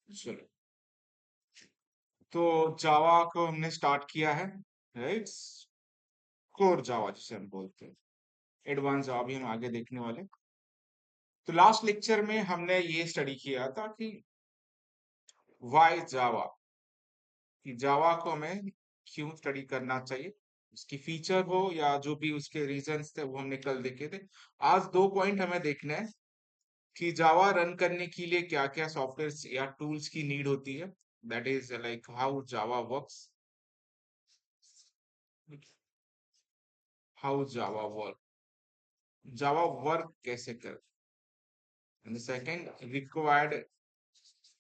चलो, तो जावा को हमने स्टार्ट किया है, राइट। कोर जावा जिसे हम बोलते हैं, एडवांस जावा भी हम आगे देखने वाले। तो लास्ट लेक्चर में हमने ये स्टडी किया था कि वाई जावा, कि जावा को हमें क्यों स्टडी करना चाहिए, उसकी फीचर हो या जो भी उसके रीजंस थे वो हमने कल देखे थे। आज दो पॉइंट हमें देखना है कि जावा रन करने के लिए क्या क्या सॉफ्टवेयर या टूल्स की नीड होती है, that is like how Java works, how Java work, Java work कैसे कर, and second required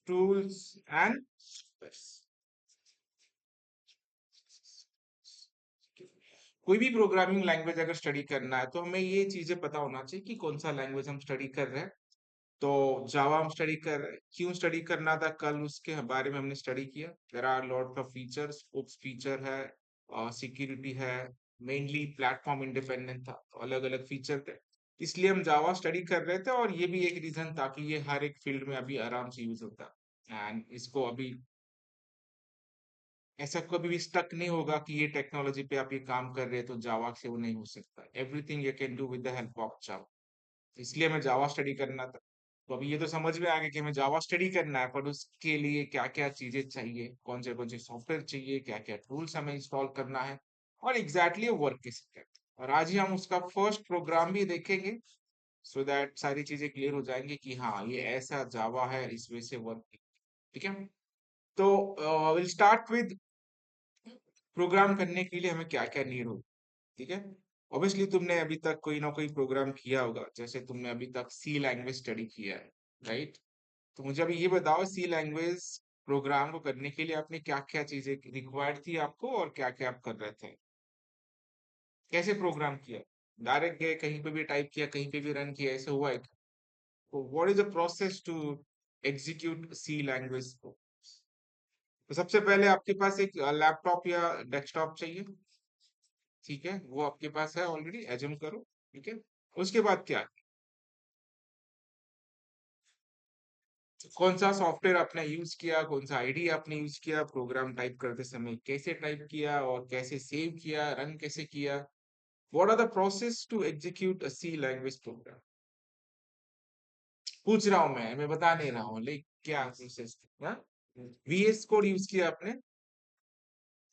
tools and, कोई भी प्रोग्रामिंग लैंग्वेज अगर स्टडी करना है तो हमें ये चीजें पता होना चाहिए कि कौन सा लैंग्वेज हम स्टडी कर रहे हैं। तो जावा हम स्टडी कर रहे हैं, क्यों स्टडी करना था कल उसके बारे में हमने स्टडी किया। There are lot of features, OOPs feature है, सिक्योरिटी है, मेनली प्लेटफॉर्म इंडिपेंडेंट था, तो अलग अलग फीचर थे, इसलिए हम जावा स्टडी कर रहे थे। और ये भी एक रीजन था कि ये हर एक फील्ड में अभी आराम से यूज होता है, एंड इसको अभी ऐसा कभी भी स्टक नहीं होगा कि ये टेक्नोलॉजी पे आप ये काम कर रहे हैं तो जावा से वो नहीं हो सकता, everything you can do with the help of Java. इसलिए हमें जावा स्टडी करना था। तो अभी ये तो समझ में आ गया कि हमें जावा स्टडी करना है, पर उसके लिए क्या क्या चीजें चाहिए, कौन से सॉफ्टवेयर चाहिए, क्या क्या टूल्स हमें इंस्टॉल करना है, और एग्जैक्टली exactly वर्क कैसे करते हैं। और आज ही हम उसका फर्स्ट प्रोग्राम भी देखेंगे, सो दैट सारी चीजें क्लियर हो जाएंगी कि हाँ ये ऐसा जावा है, इस वजह से वर्क। ठीक है, तो विल स्टार्ट विद प्रोग्राम करने के लिए हमें क्या क्या नीड हो। ठीक है, ऑब्वियसली तुमने अभी तक कोई ना कोई प्रोग्राम किया होगा, जैसे तुमने अभी तक सी लैंग्वेज स्टडी किया है, राइट। तो मुझे अभी ये बताओ, सी लैंग्वेज प्रोग्राम को करने के लिए आपने क्या क्या चीजें रिक्वायर्ड थी आपको, और क्या क्या आप कर रहे थे, कैसे प्रोग्राम किया, डायरेक्ट गए कहीं पे भी टाइप किया, कहीं पे भी रन किया, ऐसे हुआ है क्या? तो what is the process to execute C language को। तो सबसे पहले आपके पास एक लैपटॉप या डेस्कटॉप चाहिए, ठीक है, वो आपके पास है ऑलरेडी, एज्यूम करो। ठीक है, उसके बाद क्या, कौन सा सॉफ्टवेयर आपने यूज किया, कौन सा आईडी आपने यूज किया, प्रोग्राम टाइप करते समय कैसे टाइप किया, और कैसे सेव किया, रन कैसे किया, what are the process to execute a C language program. पूछ रहा हूं मैं बता नहीं रहा हूँ, लाइक क्या प्रोसेस था। वीएस कोड यूज किया आपने,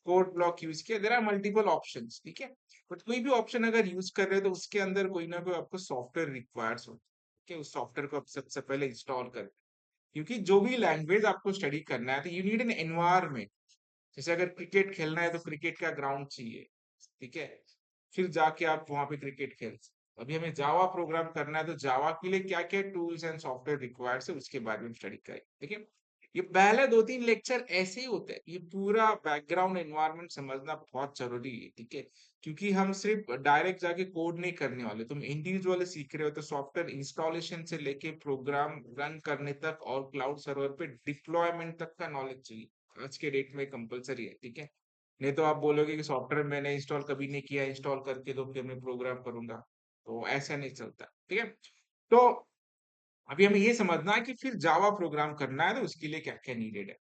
कोड ब्लॉक यूज किया, देयर आर मल्टीपल ऑप्शंस, ठीक है। बट कोई भी ऑप्शन अगर यूज कर रहे हो तो उसके अंदर कोई ना कोई आपको सॉफ्टवेयर रिक्वायर्स होता है, ठीक है, उस सॉफ्टवेयर को आप सबसे पहले इंस्टॉल कर, क्योंकि जो भी लैंग्वेज आपको स्टडी करना है तो यू नीड एन एनवायरमेंट। जैसे अगर क्रिकेट खेलना है तो क्रिकेट का ग्राउंड चाहिए, ठीक है, फिर जाके आप वहां पे क्रिकेट खेल सकते हो। अभी हमें जावा प्रोग्राम करना है तो जावा के लिए क्या क्या टूल्स एंड सॉफ्टवेयर रिक्वायर्ड है उसके बारे में स्टडी करें, ठीक है। ये पहले दो तीन लेक्चर ऐसे ही होते हैं, ये पूरा बैकग्राउंड एनवायरनमेंट समझना बहुत जरूरी है, ठीक है। क्योंकि हम सिर्फ डायरेक्ट जाके कोड नहीं करने वाले, तुम इंडिविजुअली सीख रहे हो, तो सॉफ्टवेयर इंस्टॉलेशन से लेके प्रोग्राम रन करने तक और क्लाउड सर्वर पे डिप्लॉयमेंट तक का नॉलेज चाहिए, आज के डेट में कंपलसरी है, ठीक है। नहीं तो आप बोलोगे कि सॉफ्टवेयर मैंने इंस्टॉल कभी नहीं किया, इंस्टॉल करके तो फिर मैं प्रोग्राम करूंगा, तो ऐसा नहीं चलता, ठीक है। तो अभी हमें ये समझना है कि फिर जावा प्रोग्राम करना है तो उसके लिए क्या क्या नीडेड है।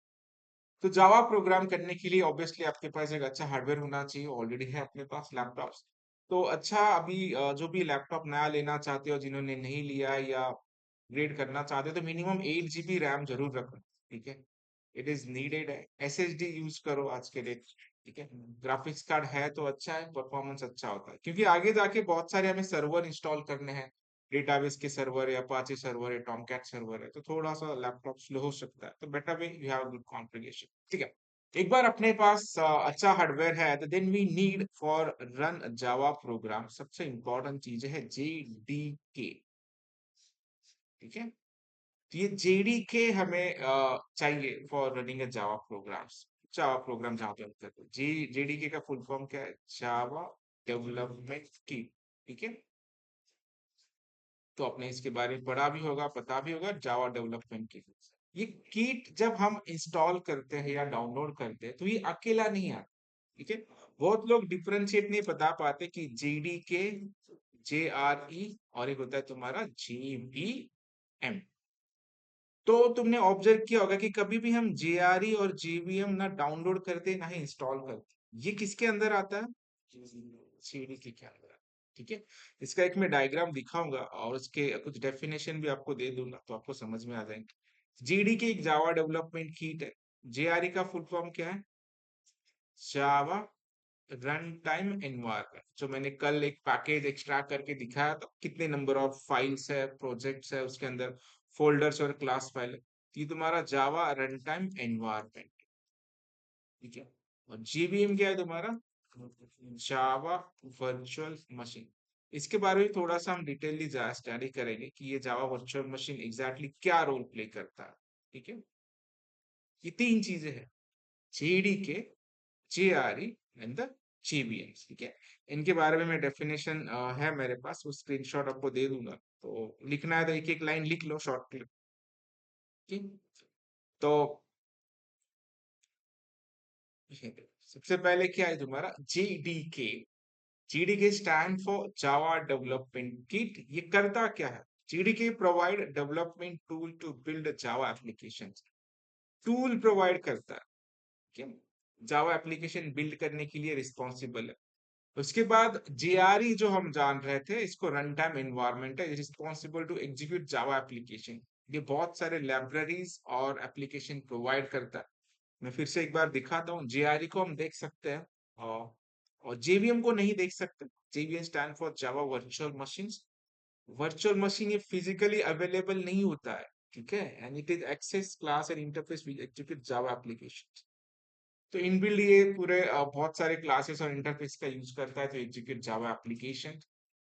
तो जावा प्रोग्राम करने के लिए ऑब्वियसली आपके पास एक अच्छा हार्डवेयर होना चाहिए, ऑलरेडी है अपने पास लैपटॉप्स। तो अच्छा, अभी जो भी लैपटॉप नया लेना चाहते हो, जिन्होंने नहीं लिया है या अपग्रेड करना चाहते हो, तो मिनिमम 8 GB रैम जरूर रखना, ठीक है, इट इज नीडेड है। एसएसडी यूज करो आज के डेट, ठीक है। ग्राफिक्स कार्ड है तो अच्छा है, परफॉर्मेंस अच्छा होता है, क्योंकि आगे जाके बहुत सारे हमें सर्वर इंस्टॉल करने हैं, डेटाबेस के सर्वर है, अपाचे सर्वर है, टॉमकैट सर्वर है, तो थोड़ा सा लैपटॉप स्लो हो सकता है, तो better way you have good configuration, ठीक है। एक बार अपने पास अच्छा हार्डवेयर है तो then we need for run Java program, सबसे इंपॉर्टेंट चीज है जेडीके, ठीक है। तो ये जेडीके हमें चाहिए for running a Java programmes, Java program जहाँ पे हम करते हैं। जेडीके का फुल फॉर्म क्या है, जावा डेवलपमेंट किट, ठीक है। तो आपने इसके बारे में पढ़ा भी होगा, पता भी होगा, जावा डेवलपमेंट किट। ये किट जब हम इंस्टॉल करते हैं या डाउनलोड करते हैं तो ये अकेला नहीं आता, ठीक है। बहुत लोग डिफरेंशिएट नहीं बता पाते कि जेडीके, JRE, और एक होता है तुम्हारा JVM, तो तुमने ऑब्जर्व किया होगा कि कभी भी हम JRE और JVM ना डाउनलोड करते ना ही इंस्टॉल करते, ये किसके अंदर आता है? JDK के अंदर आता है। ठीक है, इसका एक मैं डायग्राम दिखाऊंगा और उसके कुछ डेफिनेशन भी आपको दे दूंगा तो आपको समझ में आ जाएंगे। JDK एक जावा डेवलपमेंट किट है। JRE का फुल फॉर्म क्या है? जावा रन टाइम एनवायरनमेंट। जो मैंने कल एक पैकेज एक्सट्रैक्ट करके दिखाया था, कितने नंबर ऑफ फाइल्स है, प्रोजेक्ट्स है उसके अंदर, फोल्डर्स और क्लास फाइल है, तो ये तुम्हारा जावा रन टाइम एनवायरनमेंट। ठीक है, और JVM क्या है तुम्हारा? जावा वर्चुअल मशीन। इसके बारे में थोड़ा सा हम डिटेलली स्टडी करेंगे कि ये जावा वर्चुअल मशीन एग्जैक्टली क्या रोल प्ले करता है। ठीक है, ये तीन चीजें हैं, JDK, JRE and the JVM। ठीक है, इनके बारे में मैं डेफिनेशन है मेरे पास, वो स्क्रीनशॉट आपको दे दूंगा, तो लिखना है तो एक एक लाइन लिख लो शॉर्ट क्लिप। ठीक, तो सबसे पहले क्या है तुम्हारा JDK? JDK stand for Java development kit. ये करता क्या है? JDK provide development tool to build Java application. Tool provide करता है, क्या? जावा एप्लीकेशन बिल्ड करने के लिए रिस्पॉन्सिबल है। उसके बाद JRE जो हम जान रहे थे, इसको रन टाइम एनवायरनमेंट है, responsible to execute Java application. ये बहुत सारे लाइब्रेरीज और एप्लीकेशन प्रोवाइड करता है। मैं फिर से एक बार दिखाता हूँ। JRE को हम देख सकते हैं और JVM को नहीं देख सकते। JVM stand for Java virtual machine. Virtual machine ये फिजिकली अवेलेबल नहीं होता है, ठीक है, and it is access class and interface with execute Java application. तो इनबिल्ड ये पूरे बहुत सारे क्लासेस और इंटरफेस का यूज करता है तो एग्जीक्यूट जावा एप्लीकेशन।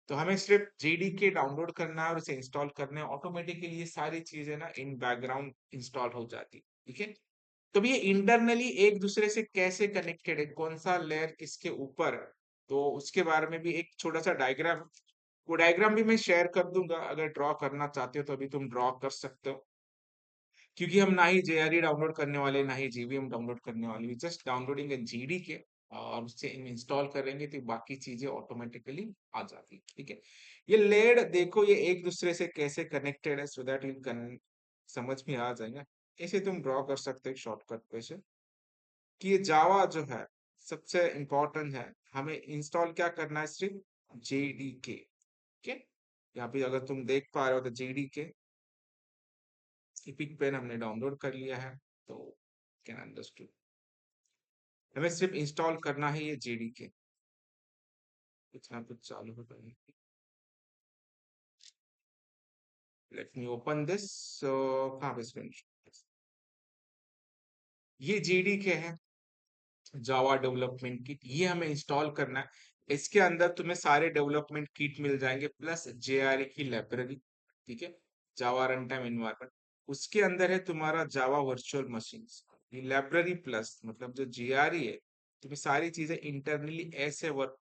तो हमें सिर्फ JDK डाउनलोड करना है और इसे इंस्टॉल करना है, ऑटोमेटिकली ये सारी चीजें ना इन बैकग्राउंड इंस्टॉल हो जाती। ठीक है, तो ये इंटरनली एक दूसरे से कैसे कनेक्टेड है, कौन सा लेयर किसके ऊपर है, तो उसके बारे में भी एक छोटा सा डायग्राम, वो डायग्राम भी मैं शेयर कर दूंगा, अगर ड्रॉ करना चाहते हो तो अभी तुम ड्रॉ कर सकते हो। क्योंकि हम ना ही JRE डाउनलोड करने वाले ना ही JVM डाउनलोड करने वाले, जस्ट डाउनलोडिंग JDK और उससे इंस्टॉल करेंगे तो बाकी चीजें ऑटोमेटिकली आ जाती है। ठीक है, ये लेयर देखो ये एक दूसरे से कैसे कनेक्टेड है, सो दैट यू समझ में आ जाएगा। ऐसे तुम ड्रॉ कर सकते हो शॉर्टकट पे से कि ये जावा जो है सबसे इम्पोर्टेंट है, हमें इंस्टॉल क्या करना है? सिर्फ JDK। ठीक है, यहाँ पे अगर तुम देख पा रहे हो तो JDK एपिक पेन हमने डाउनलोड कर लिया है, तो कैन अंडरस्टूड, हमें सिर्फ इंस्टॉल करना है ये JDK। कुछ ना कुछ चालू हो गया, लेट मी ओपन दिस। कहाँ पे screen? ये JDK है, जावा डेवलपमेंट किट, ये हमें इंस्टॉल करना है। इसके अंदर तुम्हें सारे डेवलपमेंट किट मिल जाएंगे प्लस JRE की लाइब्रेरी। ठीक है, जावा रन टाइम एनवायरनमेंट, उसके अंदर है तुम्हारा जावा वर्चुअल मशीन। ये लाइब्रेरी प्लस मतलब जो JRE है, तुम्हें सारी चीजें इंटरनली ऐसे वर्क।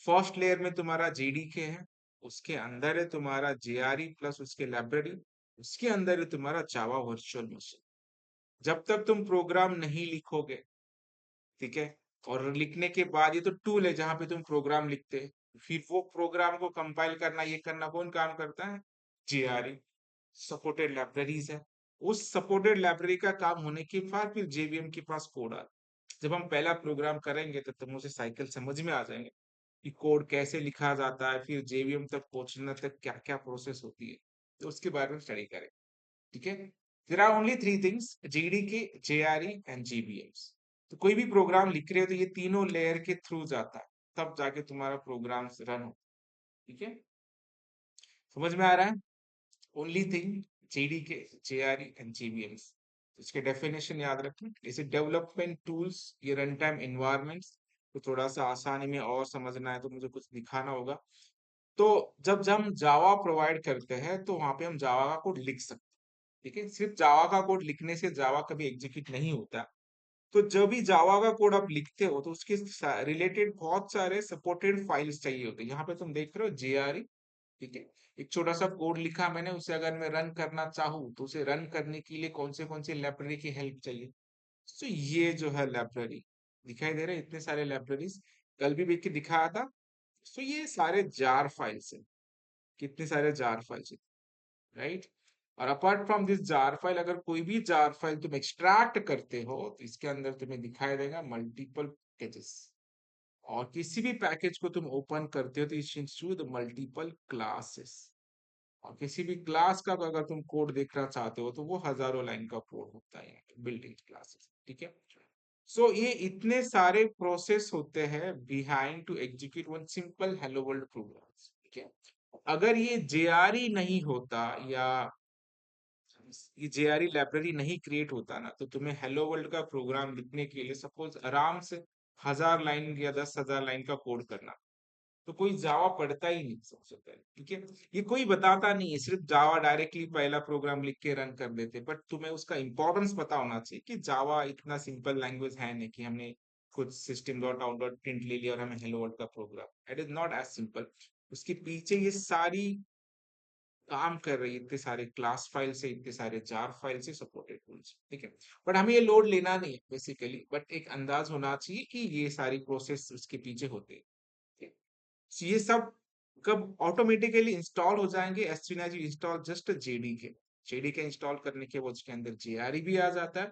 फर्स्ट लेयर में तुम्हारा JDK है, उसके अंदर है तुम्हारा JRE प्लस उसके लाइब्रेरी, उसके अंदर है तुम्हारा जावा वर्चुअल मशीन। जब तक तुम प्रोग्राम नहीं लिखोगे, ठीक है, और लिखने के बाद ये तो टूल है जहां पे तुम प्रोग्राम लिखते हैं, फिर वो प्रोग्राम को कंपाइल करना ये करना कौन काम करता है? JRE। सपोर्टेड लाइब्रेरीज है, उस सपोर्टेड लाइब्रेरी का काम होने के बाद फिर JVM के पास कोड आ। जब हम पहला प्रोग्राम करेंगे तो तुम उसे साइकिल समझ में आ जाएंगे कि कोड कैसे लिखा जाता है, फिर JVM तक पहुंचने तक क्या क्या प्रोसेस होती है, तो उसके बारे में स्टडी करें। ठीक है, there are only three things, JDK, JRE and JVMs। तो कोई भी प्रोग्राम लिख रहे हो तो ये तीनों लेयर के थ्रू जाता है, तब जाके तुम्हारा प्रोग्राम रन हो। ठीक है, समझ में आ रहा है? Only thing JDK, JRE and JVMs। इसके डेफिनेशन याद रखें, जैसे डेवलपमेंट टूल्स, ये रन टाइम एनवायरनमेंट्स। तो थोड़ा सा आसानी में और समझना है तो मुझे कुछ दिखाना होगा। तो जब हम जावा प्रोवाइड करते हैं तो वहां पे हम जावा का कोड लिख सकते हैं। ठीक है, सिर्फ जावा का कोड लिखने से जावा कभी एग्जीक्यूट नहीं होता। तो जब भी जावा का कोड आप लिखते हो तो उसके रिलेटेड बहुत सारे सपोर्टेड फाइल्स चाहिए होते हैं। यहाँ पे तुम देख रहे हो JRE। ठीक है, एक छोटा सा कोड लिखा मैंने, उसे अगर मैं रन करना चाहूँ तो उसे रन करने के लिए कौन से लाइब्रेरी की हेल्प चाहिए? तो ये जो है लाइब्रेरी दिखाई दे रहे हैं, इतने सारे लाइब्रेरीज कल भी देख के दिखाया था। तो ये सारे जार फाइल्स हैं, कितने सारे जार फाइल्स, राइट? और apart from this jar file, अगर कोई भी जार फाइल तुम एक्सट्रैक्ट करते हो तो इसके अंदर तुम्हें दिखाई देगा मल्टीपल पैकेजेस। और किसी भी पैकेज को तुम ओपन करते हो तो it show the multiple classes. और किसी भी क्लास का अगर तुम कोड देखना चाहते हो तो वो हजारों लाइन का कोड होता है बिल्ट इन क्लासेस, ठीक है। सो ये इतने सारे प्रोसेस होते हैं behind to execute one simple hello world program, ठीक है। अगर ये जेआरई नहीं होता या ये जेआरई लाइब्रेरी नहीं क्रिएट होता ना, तो तुम्हें हेलो वर्ल्ड का प्रोग्राम लिखने के लिए सपोज आराम से 1000 लाइन या 10,000 लाइन का कोड करना, तो कोई जावा पढ़ता ही नहीं सबसे पहले, ठीक है। ये कोई बताता नहीं है, सिर्फ जावा डायरेक्टली पहला प्रोग्राम लिख के रन कर देते, बट तुम्हें उसका इंपॉर्टेंस पता होना चाहिए कि जावा इतना सिंपल लैंग्वेज है नहीं कि हमने कुछ system dot out dot print ले लिया और हमें हेलो वर्ल्ड का program, it is not as simple. उसके पीछे ये सारी काम कर रही है, इतने सारे क्लास फाइल से, इतने सारे जार फाइल से सपोर्टेड टूल्स, ठीक है। बट हमें ये लोड लेना नहीं है बेसिकली, बट एक अंदाज होना चाहिए कि ये सारी प्रोसेस उसके पीछे होते हैं, ठीक है। So, ये सब कब ऑटोमेटिकली इंस्टॉल हो जाएंगे, as soon as you install just JDK. JDK install करने के बाद उसके अंदर जेआरई भी आ जाता है,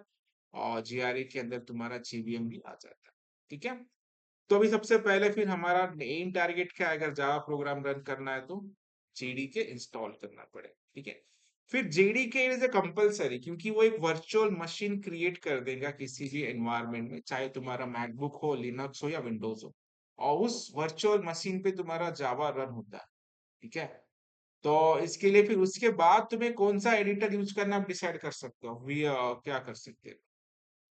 और जेआरई के अंदर तुम्हारा जेवीएम भी आ जाता है, ठीक है। तो अभी सबसे पहले फिर हमारा मेन टारगेट क्या है, अगर जावा प्रोग्राम रन करना है तो जेडीके इंस्टॉल करना पड़े, ठीक है। फिर जेडीके इज ए कंपलसरी, क्योंकि वो एक वर्चुअल मशीन क्रिएट कर देगा किसी भी एनवायरनमेंट में, चाहे तुम्हारा मैकबुक हो, लिनक्स हो या विंडोज हो, और उस वर्चुअल मशीन पे तुम्हारा जावा रन होता है, ठीक है। तो इसके लिए फिर उसके बाद तुम्हें कौन सा एडिटर यूज करना आप डिसाइड कर सकते हो। क्या कर सकते हो,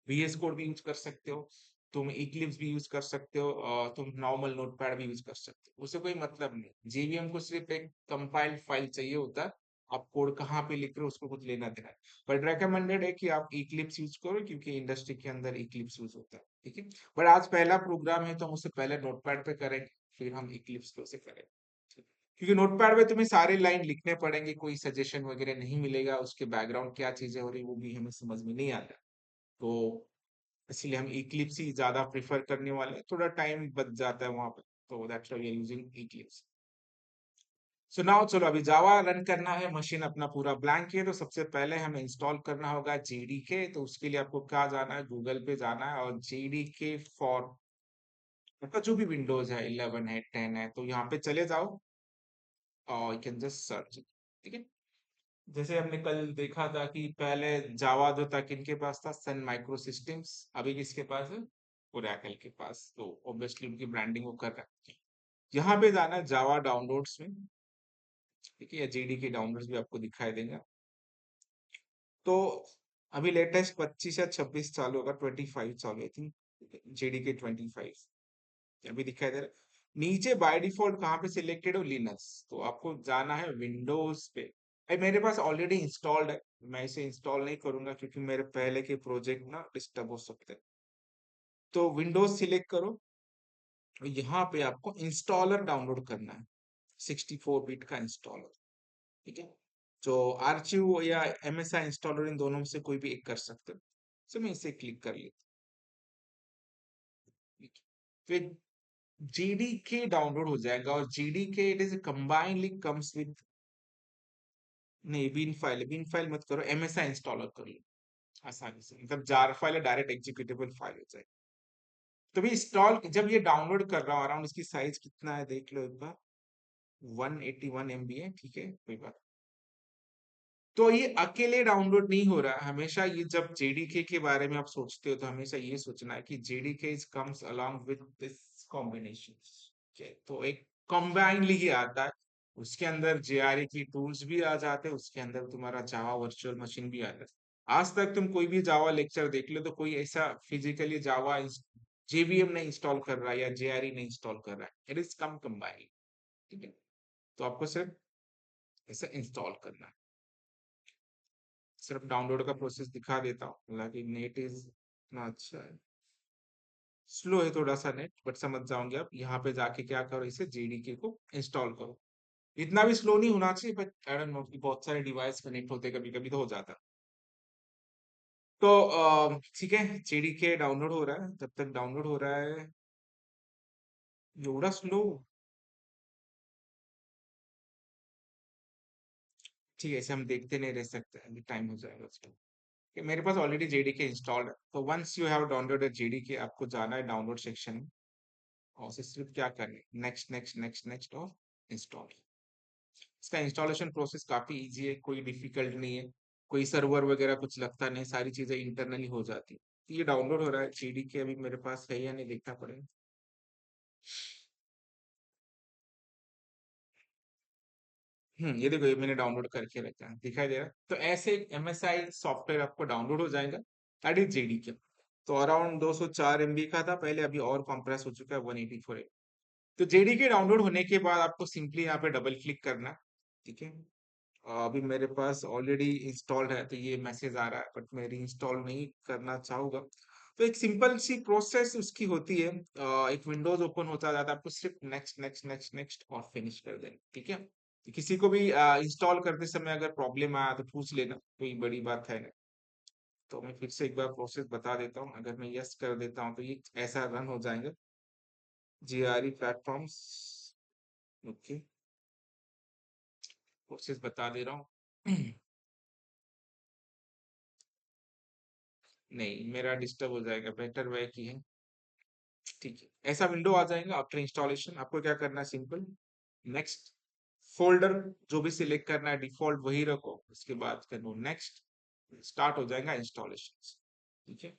VS कोड भी यूज कर सकते हो, तुम इक्लिप्स भी यूज कर सकते हो, और तुम नॉर्मल नोटपैड भी यूज कर सकते हो, उससे कोई मतलब नहीं। जेवीएम को सिर्फ एक कंपाइल्ड फाइल चाहिए होता है, आप कोड कहाँ पे लिख रहे हो उसको कुछ लेना देना है। बट रेकमेंडेड है कि आप इक्लिप्स यूज करो, क्योंकि इंडस्ट्री के अंदर इक्लिप्स यूज होता है, ठीक है। बट आज पहला प्रोग्राम है तो हम उससे पहले नोटपैड पे करेंगे, फिर हम इक्लिप्स पे उसे करेंगे, ठीक है? क्योंकि नोटपैड पे तुम्हें सारे लाइन लिखने पड़ेंगे, कोई सजेशन वगैरह नहीं मिलेगा, उसके बैकग्राउंड क्या चीजें हो रही वो भी हमें समझ में नहीं आता। तो इसलिए हम इक्लिप्स ही ज्यादा प्रेफर करने वाले हैं, थोड़ा टाइम बच जाता है वहां पे, तो that's why we are using Eclipse. So now चलो, अभी जावा रन करना है, मशीन अपना पूरा ब्लैंक है, तो सबसे पहले हमें इंस्टॉल करना होगा जेडीके। तो उसके लिए आपको क्या जाना है, गूगल पे जाना है, और जेडीके फॉर आपका जो भी विंडोज है, 11 है, 10 है, तो यहाँ पे चले जाओ और यू कैन जस्ट सर्च, ठीक है। जैसे हमने कल देखा था कि पहले जावा जो था किनके पास था, सन माइक्रो सिस्टम्स, अभी किसके पास है, ओरेकल के पास, तो ऑब्वियसली उनकी ब्रांडिंग वो कर रहा है। यहाँ पे जाना है जावा डाउनलोड्स में, ठीक है, या जेडी के डाउनलोड्स भी आपको दिखाई देगा। तो अभी लेटेस्ट 25 या 26 चालू होगा, 25 चालू आई थिंक, जेडी के 25 अभी दिखाई दे रहा है। नीचे बाय डिफॉल्ट कहाँ पे सिलेक्टेड हो, लिनक्स, तो आपको जाना है विंडोज पे। भाई मेरे पास ऑलरेडी इंस्टॉल्ड है, मैं इसे इंस्टॉल नहीं करूंगा क्योंकि मेरे पहले के प्रोजेक्ट ना डिस्टर्ब हो सकते हैं। तो विंडोज सिलेक्ट करो, यहाँ पे आपको इंस्टॉलर डाउनलोड करना है, 64 बिट का इंस्टॉलर, ठीक है। जो आर्चिव या MSI इंस्टॉलर, इन दोनों में से कोई भी एक कर सकते हो। तो मैं इसे क्लिक कर लेता हूँ, फिर GDK डाउनलोड हो जाएगा, और GDK it is combinedly comes with, नहीं बिन फाइल मत करो, MSI इंस्टॉलर कर लो आसानी से, मतलब जार फाइल है, डायरेक्ट एग्जीक्यूटेबल फाइल हो जाएगी। तो भी इंस्टॉल जब ये डाउनलोड कर रहा हूँ, अराउंड इसकी साइज कितना है देख लो एक बार, 181 MB है, ठीक है, कोई बात। तो ये अकेले डाउनलोड नहीं हो रहा है, हमेशा ये जब जेडीके के बारे में आप सोचते हो तो हमेशा ये सोचना है कि JDK is comes along with this combination, तो एक कॉम्बाइनली ही आता है। उसके अंदर जेआरए की टूल्स भी आ जाते हैं, उसके अंदर तुम्हारा जावा वर्चुअल मशीन भी आता है। आज तक तुम कोई भी जावा लेक्चर देख लो तो कोई ऐसा फिजिकली जावा जेवीएम नहीं इंस्टॉल कर रहा है या जेआरई नहीं इंस्टॉल कर रहा है, इट इज कम कंबाइंड, ठीक है। तो आपको सिर्फ ऐसा इंस्टॉल करना है। सिर्फ डाउनलोड का प्रोसेस दिखा देता हूँ, हालांकि नेट इज इतना अच्छा है, स्लो है थोड़ा सा नेट, बट समझ जाओगे आप। यहाँ पे जाके क्या करो, इसे जेडीके को इंस्टॉल करो। इतना भी स्लो नहीं होना चाहिए, बट आई डोंट नो कि बहुत सारे डिवाइस कनेक्ट होते कभी कभी तो हो जाता। तो ठीक है, जेडीके डाउनलोड हो रहा है, जब तक डाउनलोड हो रहा है, एवढा स्लो, ठीक है, इसे हम देखते नहीं रह सकते, अभी टाइम हो जाएगा उसका। कि मेरे पास ऑलरेडी जेडीके इंस्टॉल्ड है, तो once you have downloaded JDK, आपको जाना है डाउनलोड सेक्शन में और उसे सिर्फ क्या करना है, नेक्स्ट नेक्स्ट नेक्स्ट नेक्स्ट और इंस्टॉल। इसका इंस्टॉलेशन प्रोसेस काफी इजी है, कोई डिफिकल्ट नहीं है, कोई सर्वर वगैरह कुछ लगता नहीं, सारी चीजें इंटरनली हो जाती है। ये डाउनलोड हो रहा है जेडीके, अभी मेरे पास है या नहीं देखना पड़ेगा। ये देखो, ये मैंने डाउनलोड करके रखा है, दिखाई दे रहा है। तो ऐसे एमएसआई सॉफ्टवेयर आपको डाउनलोड हो जाएगा, दैट इज जेडीके। तो अराउंड 204 एमबी का था पहले, अभी और कंप्रेस हो चुका है 184 एमबी। तो जेडीके डाउनलोड होने के बाद आपको सिंपली यहाँ पे डबल क्लिक करना है, ठीक है। अभी मेरे पास ऑलरेडी इंस्टॉल्ड है, तो ये मैसेज आ रहा है, बट मैं इंस्टॉल नहीं करना चाहूंगा। तो एक सिंपल सी प्रोसेस उसकी होती है, एक विंडोज ओपन होता जाता है, आपको सिर्फ नेक्स्ट नेक्स्ट नेक्स्ट नेक्स्ट और फिनिश कर देना, ठीक है। तो किसी को भी इंस्टॉल करते समय अगर प्रॉब्लम आया तो पूछ लेना, कोई बड़ी बात है नहीं। तो मैं फिर से एक बार प्रोसेस बता देता हूँ, अगर मैं यस कर देता हूँ तो ये ऐसा रन हो जाएगा, जीआरई प्लेटफॉर्म्स। ओके, प्रोसेस बता दे रहा हूँ। नहीं, मेरा डिस्टर्ब हो जाएगा, बेटर वे की है, ठीक है। ऐसा विंडो आ जाएगा आफ्टर इंस्टॉलेशन। आपको क्या करना है, सिंपल नेक्स्ट, फोल्डर जो भी सिलेक्ट करना है डिफॉल्ट वही रखो, उसके बाद करो नेक्स्ट, स्टार्ट हो जाएगा इंस्टॉलेशन, ठीक है।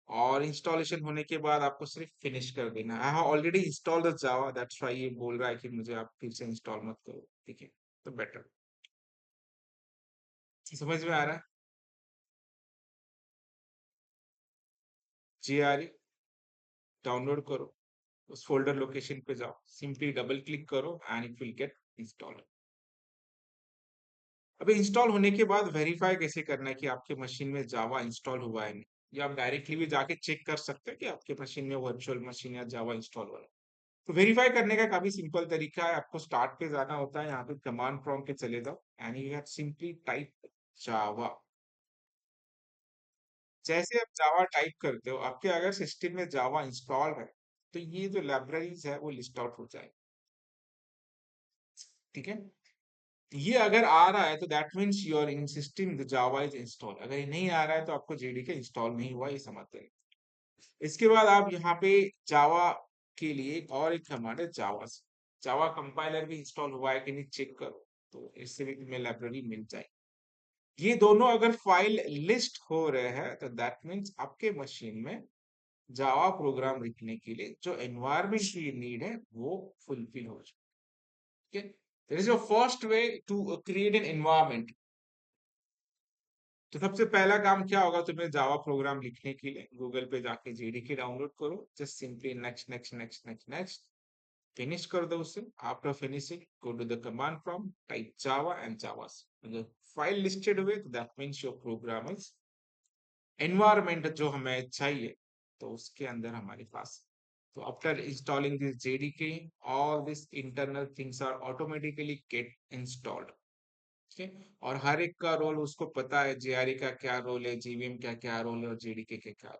और इंस्टॉलेशन होने के बाद आपको सिर्फ फिनिश कर देना है। I have already installed the Java, that's why ये बोल रहा है कि मुझे आप फिर से इंस्टॉल मत करो, ठीक है। तो बेटर, समझ में आ रहा है। जीआरई डाउनलोड करो, उस फोल्डर लोकेशन पे जाओ, सिंपली डबल क्लिक करो and it will get installed. अभी इंस्टॉल होने के बाद वेरीफाई कैसे करना है कि आपके मशीन में जावा इंस्टॉल हुआ है नहीं, या आप डायरेक्टली भी जाके चेक कर सकते हैं कि आपके मशीन में वर्चुअल मशीन या जावा इंस्टॉल हुआ है। तो वेरीफाई करने का काफी सिंपल तरीका है, आपको स्टार्ट पे जाना होता है, यहाँ पे कमांड प्रॉम्प्ट पे चले जाओ and you have simply type Java. जैसे आप जावा टाइप करते हो, आपके अगर सिस्टम में जावा इंस्टॉल है, तो ये जो लाइब्रेरीज है वो लिस्ट आउट हो जाए, ठीक है। ये अगर आ रहा है तो that means your in system the Java is install, अगर ये नहीं आ रहा है तो आपको जेडीके इंस्टॉल नहीं हुआ, ये समझते हैं। इसके बाद आप यहाँ पे जावा के लिए एक और एक कमांड है, जावा जावा कंपाइलर भी इंस्टॉल हुआ है कि नहीं चेक करो, तो इससे भी तुम्हें लाइब्रेरी मिल जाए। ये दोनों अगर फाइल लिस्ट हो रहे हैं तो दैट मीन्स आपके मशीन में जावा प्रोग्राम लिखने के लिए जो एनवायरमेंट की नीड है वो फुलफिल हो चुकी है। There is your first way to create an environment. तो सबसे पहला काम क्या होगा, तुम्हें जावा प्रोग्राम लिखने के लिए गूगल पे जाके जेडीके डाउनलोड करो, just simply next next next next next, finish कर दो उसे। After finishing go to the command prompt, type Java and Java, अगर फाइल लिस्टेड हुए तो that means your program is environment जो हमें चाहिए, तो उसके अंदर हमारे पास। तो after installing this JDK, all this internal things are automatically get installed, ठीक है। और हर एक का रोल उसको पता है, जेआरई का क्या रोल है, जीवीएम का क्या रोल है और जेडीके का क्या,